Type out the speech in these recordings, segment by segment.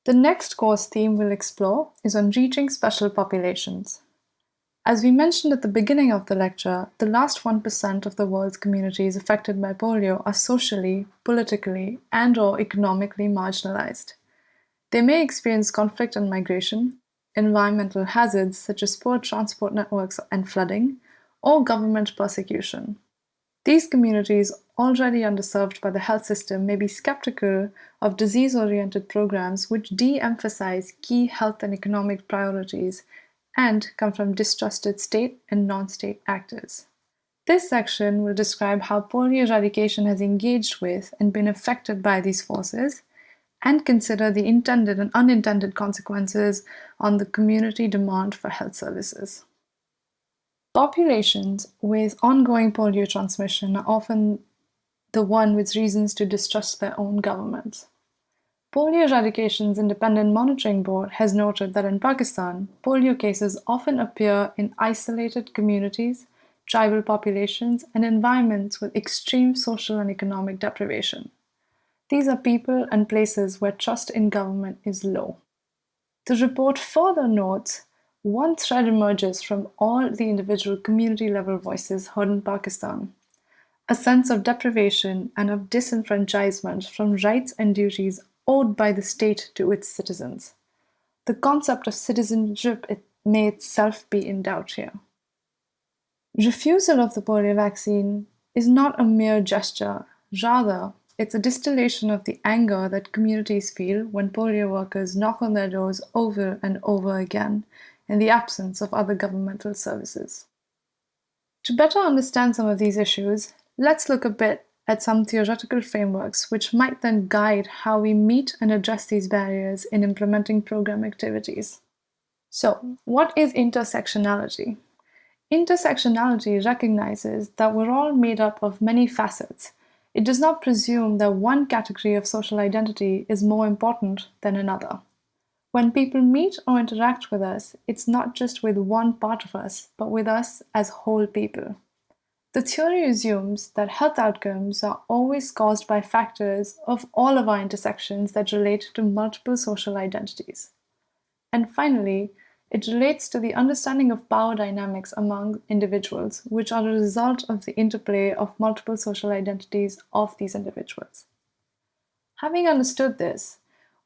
The next course theme we'll explore is on reaching special populations. As we mentioned at the beginning of the lecture, the last 1% of the world's communities affected by polio are socially, politically, and/or economically marginalized. They may experience conflict and migration, environmental hazards such as poor transport networks and flooding, or government persecution. These communities, already underserved by the health system, may be skeptical of disease-oriented programs which de-emphasize key health and economic priorities and come from distrusted state and non-state actors. This section will describe how polio eradication has engaged with and been affected by these forces, and consider the intended and unintended consequences on the community demand for health services. Populations with ongoing polio transmission are often the one with reasons to distrust their own governments. Polio Eradication's Independent Monitoring Board has noted that in Pakistan, polio cases often appear in isolated communities, tribal populations, and environments with extreme social and economic deprivation. These are people and places where trust in government is low. The report further notes one thread emerges from all the individual community-level voices heard in Pakistan: a sense of deprivation and of disenfranchisement from rights and duties owed by the state to its citizens. The concept of citizenship may itself be in doubt here. Refusal of the polio vaccine is not a mere gesture. Rather, it's a distillation of the anger that communities feel when polio workers knock on their doors over and over again in the absence of other governmental services. To better understand some of these issues, let's look a bit at some theoretical frameworks which might then guide how we meet and address these barriers in implementing program activities. So, what is intersectionality? Intersectionality recognizes that we're all made up of many facets. It does not presume that one category of social identity is more important than another. When people meet or interact with us, it's not just with one part of us, but with us as whole people. The theory assumes that health outcomes are always caused by factors of all of our intersections that relate to multiple social identities. And finally, it relates to the understanding of power dynamics among individuals, which are a result of the interplay of multiple social identities of these individuals. Having understood this,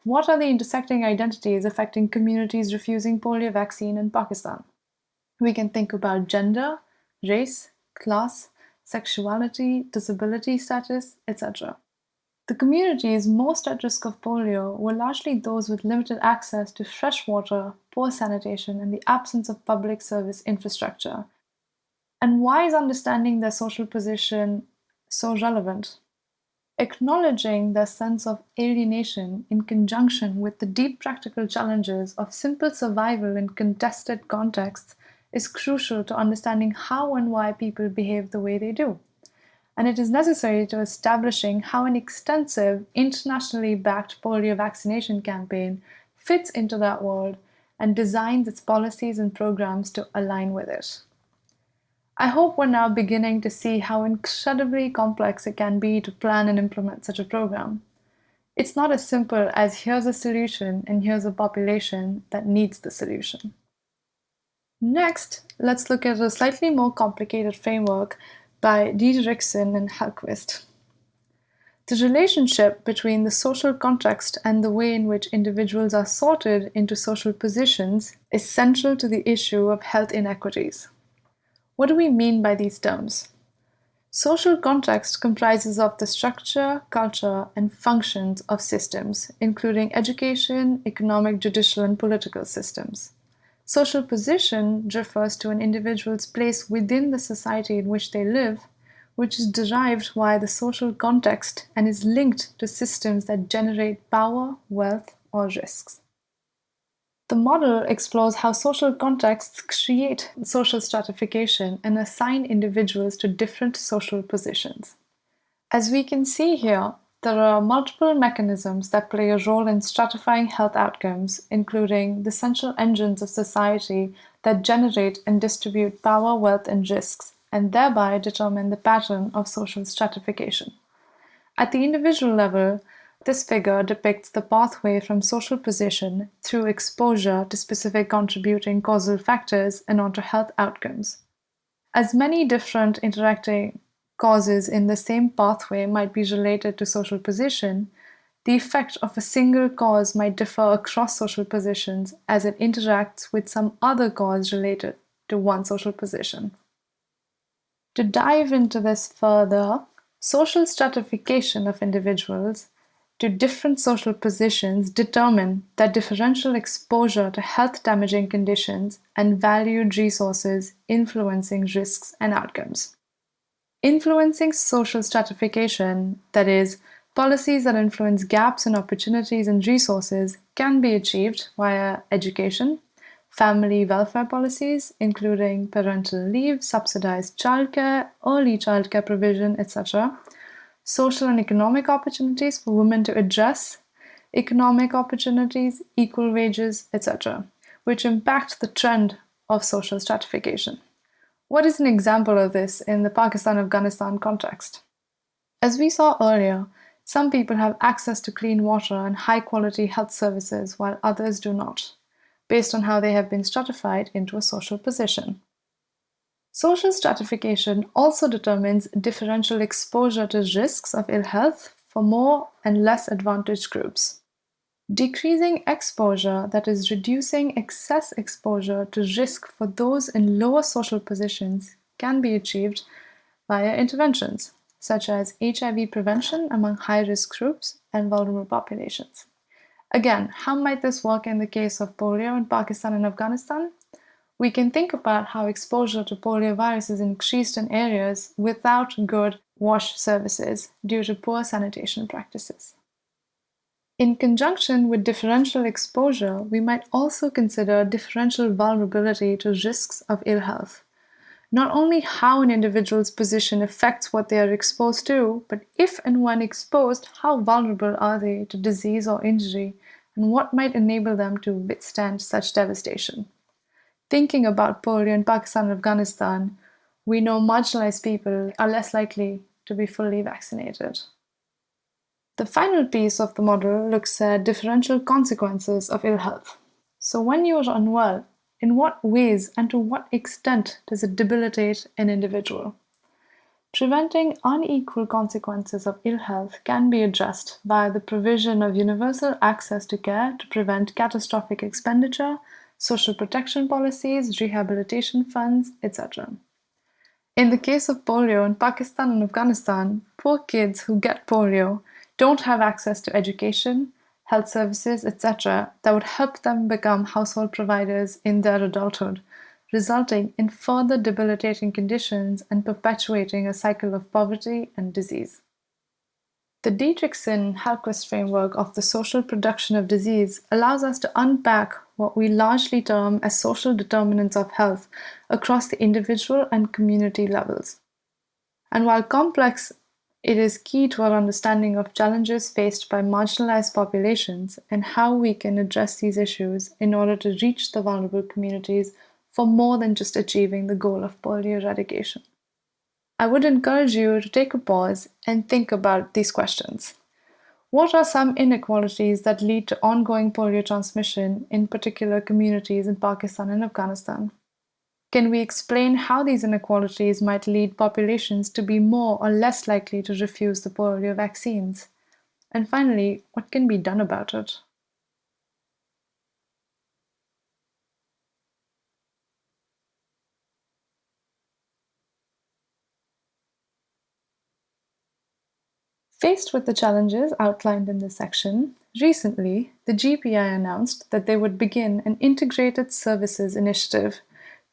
what are the intersecting identities affecting communities refusing polio vaccine in Pakistan? We can think about gender, race, class, sexuality, disability status, etc. The communities most at risk of polio were largely those with limited access to fresh water, poor sanitation, and the absence of public service infrastructure. And why is understanding their social position so relevant? Acknowledging their sense of alienation in conjunction with the deep practical challenges of simple survival in contested contexts is crucial to understanding how and why people behave the way they do. And it is necessary to establishing how an extensive, internationally backed polio vaccination campaign fits into that world and designs its policies and programs to align with it. I hope we're now beginning to see how incredibly complex it can be to plan and implement such a program. It's not as simple as here's a solution and here's a population that needs the solution. Next, let's look at a slightly more complicated framework by Diderichsen and Hellquist. The relationship between the social context and the way in which individuals are sorted into social positions is central to the issue of health inequities. What do we mean by these terms? Social context comprises of the structure, culture, and functions of systems, including education, economic, judicial, and political systems. Social position refers to an individual's place within the society in which they live, which is derived via the social context and is linked to systems that generate power, wealth, or risks. The model explores how social contexts create social stratification and assign individuals to different social positions. As we can see here, there are multiple mechanisms that play a role in stratifying health outcomes, including the central engines of society that generate and distribute power, wealth, and risks, and thereby determine the pattern of social stratification. At the individual level, This figure depicts the pathway from social position through exposure to specific contributing causal factors and onto health outcomes. As many different interacting causes in the same pathway might be related to social position, the effect of a single cause might differ across social positions as it interacts with some other cause related to one social position. To dive into this further, social stratification of individuals to different social positions determine that differential exposure to health-damaging conditions and valued resources influencing risks and outcomes. Influencing social stratification, that is, policies that influence gaps in opportunities and resources, can be achieved via education, family welfare policies, including parental leave, subsidized childcare, early childcare provision, etc., social and economic opportunities for women to address economic opportunities, equal wages, etc., which impact the trend of social stratification. What is an example of this in the Pakistan-Afghanistan context? As we saw earlier, some people have access to clean water and high-quality health services while others do not, based on how they have been stratified into a social position. Social stratification also determines differential exposure to risks of ill health for more and less advantaged groups. Decreasing exposure, that is, reducing excess exposure to risk for those in lower social positions, can be achieved via interventions, such as HIV prevention among high-risk groups and vulnerable populations. Again, how might this work in the case of polio in Pakistan and Afghanistan? We can think about how exposure to poliovirus is increased in areas without good wash services due to poor sanitation practices. In conjunction with differential exposure, we might also consider differential vulnerability to risks of ill health. Not only how an individual's position affects what they are exposed to, but if and when exposed, how vulnerable are they to disease or injury, and what might enable them to withstand such devastation. Thinking about polio in Pakistan and Afghanistan, we know marginalized people are less likely to be fully vaccinated. The final piece of the model looks at differential consequences of ill health. So when you are unwell, in what ways and to what extent does it debilitate an individual? Preventing unequal consequences of ill health can be addressed via the provision of universal access to care to prevent catastrophic expenditure, social protection policies, rehabilitation funds, etc. In the case of polio in Pakistan and Afghanistan, poor kids who get polio don't have access to education, health services, etc. that would help them become household providers in their adulthood, resulting in further debilitating conditions and perpetuating a cycle of poverty and disease. The Dietrichson-Hallquist framework of the social production of disease allows us to unpack what we largely term as social determinants of health across the individual and community levels. And while complex, it is key to our understanding of challenges faced by marginalized populations and how we can address these issues in order to reach the vulnerable communities for more than just achieving the goal of polio eradication. I would encourage you to take a pause and think about these questions. What are some inequalities that lead to ongoing polio transmission in particular communities in Pakistan and Afghanistan? Can we explain how these inequalities might lead populations to be more or less likely to refuse the polio vaccines? And finally, what can be done about it? Faced with the challenges outlined in this section, recently the GPI announced that they would begin an integrated services initiative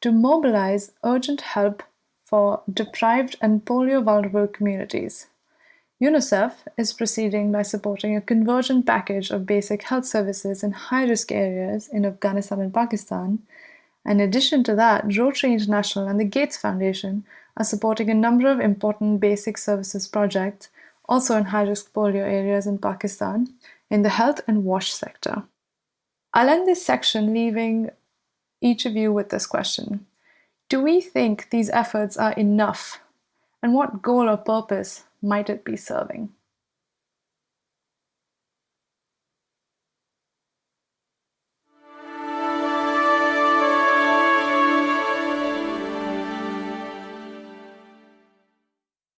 to mobilize urgent help for deprived and polio-vulnerable communities. UNICEF is proceeding by supporting a convergent package of basic health services in high-risk areas in Afghanistan and Pakistan. In addition to that, Rotary International and the Gates Foundation are supporting a number of important basic services projects also in high-risk polio areas in Pakistan, in the health and wash sector. I'll end this section leaving each of you with this question. Do we think these efforts are enough? And what goal or purpose might it be serving?